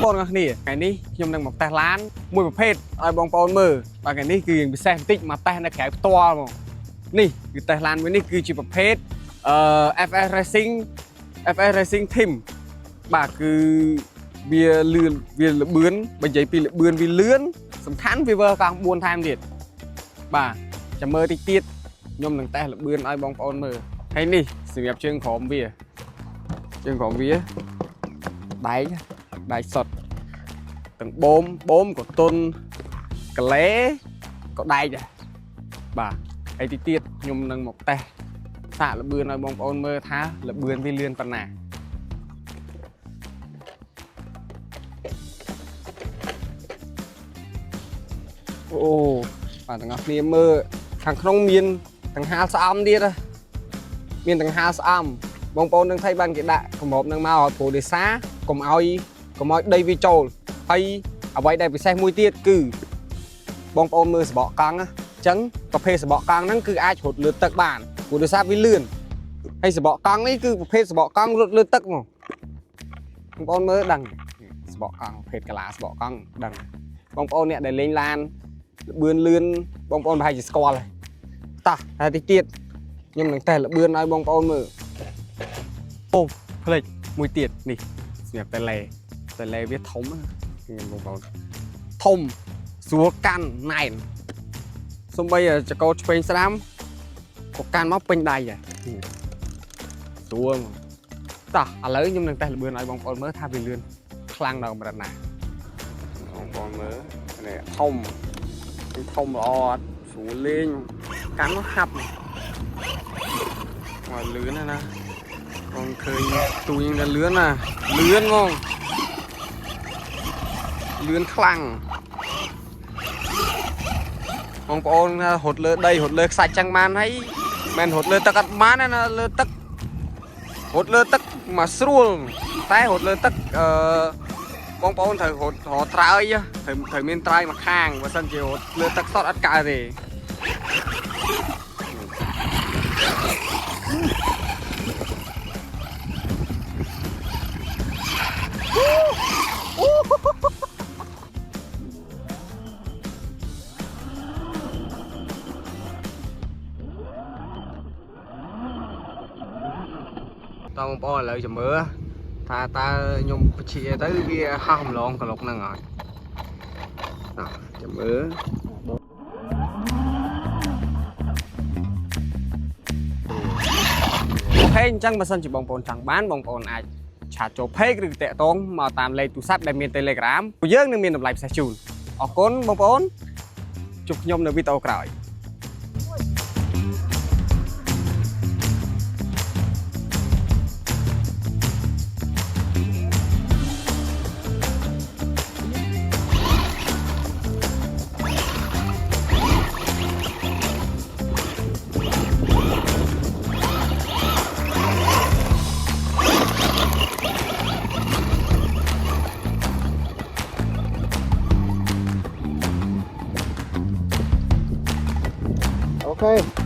បងប្អូនគ្នាថ្ងៃនេះខ្ញុំនឹងមកតេស្តឡានមួយប្រភេទឲ្យបងប្អូនមើលបាទថ្ងៃនេះគឺពិសេសបន្តិចមកតេស្តនៅក្រៅផ្ទាល់ហ្មងនេះគឺតេស្តឡានមួយនេះគឺជាប្រភេទFS Racing Team បាទគឺវាលឿនវាលបឿនបើនិយាយពីលបឿនវាលឿនសំខាន់វាវើកង់4ថែមទៀតបាទចាំមើលតិចទៀតខ្ញុំនឹងតេស្តលបឿនឲ្យបងប្អូនមើលហើយនេះសម្រាប់ជើងក្រោមវាដែកសុតទាំងបូមក៏ទុនកលេក៏ដែកដែរបាទហើយតិចទៀតខ្ញុំនឹងមកតេស្តសាកលបឿនឲ្យបងប្អូនមើលថាលបឿនវាលឿនប៉ុណ្ណាអូបាទទាំងអស់គ្នាមើលខាងក្នុងមានទាំងហាលស្អំទៀតមានទាំងហាលស្អំបងប្អូននឹងthấyបានគេដាក់កម្របនឹងមកឲ្យព្រោះដោយសារកុំឲ្យដីវាចូលហើយអ្វីដែលពិសេសមួយទៀតគឺបងប្អូនមើលសបកកង់អញ្ចឹងប្រភេទសបកកង់ហ្នឹងគឺអាចរត់លើទឹកបានព្រោះដោយសារវាលឿនហើយសបកកង់នេះគឺប្រភេទសបកកង់រត់លើទឹកមកបងប្អូនមើលដឹងសបកកង់ប្រភេទកាឡាសបកកង់ដឹងបងប្អូនអ្នកដែលលេងឡានលបឿនលឿនបងប្អូនប្រហែលជាស្គាល់ហើយតោះតែតិចទៀតខ្ញុំនឹងតេស្តលបឿនឲ្យបងប្អូនមើលអូផ្លេចមួយទៀតនេះសម្រាប់តេឡេវាធំហ្នឹងបងប្អូនធំស្រួលកាន់ណែនសំបីចកោឆ្វេងស្ដាំក៏កាន់មកពេញដៃដែរស្រួលតោះឥឡូវខ្ញុំនឹងតេស្តលបឿនឲ្យបងប្អូនមើលថាវាលឿនខ្លាំងដល់កម្រិតណាបងប្អូនមើលនេះធំល្អអត់ស្រួលលេងកាន់មកហាប់មកលឿនណាបងឃើញទូយ៉ាងតែលឿនណាលឿនហ្មងលឿនខ្លាំងបងប្អូនរត់លើដីរត់លើខ្សាច់ចឹងបានហើយមិនរត់លើទឹកអត់បានណាលើទឹករត់លើទឹកមកស្រួលតែរត់លើទឹកបងប្អូនត្រូវរត់ត្រើយត្រូវមានត្រើយមកខាងបើមិនជារត់លើទឹកសតអត់កើតទេតើបងប្អូនឥឡូវចាំមើលថាតើខ្ញុំបជាទៅវាហោះម្លងក្លុកហ្នឹងហើយចាំមើលហេអញ្ចឹងបើសិនជាបងប្អូនចង់បានបងប្អូនអាចឆាតចូល Page ឬតាក់ទងមកតាមលេខទូរស័ព្ទដែលមាន Telegram ពួកយើងនឹងមានតម្លៃពិសេសជូនអរគុណបងប្អូនជួបខ្ញុំនៅវីដេអូក្រោយOkay.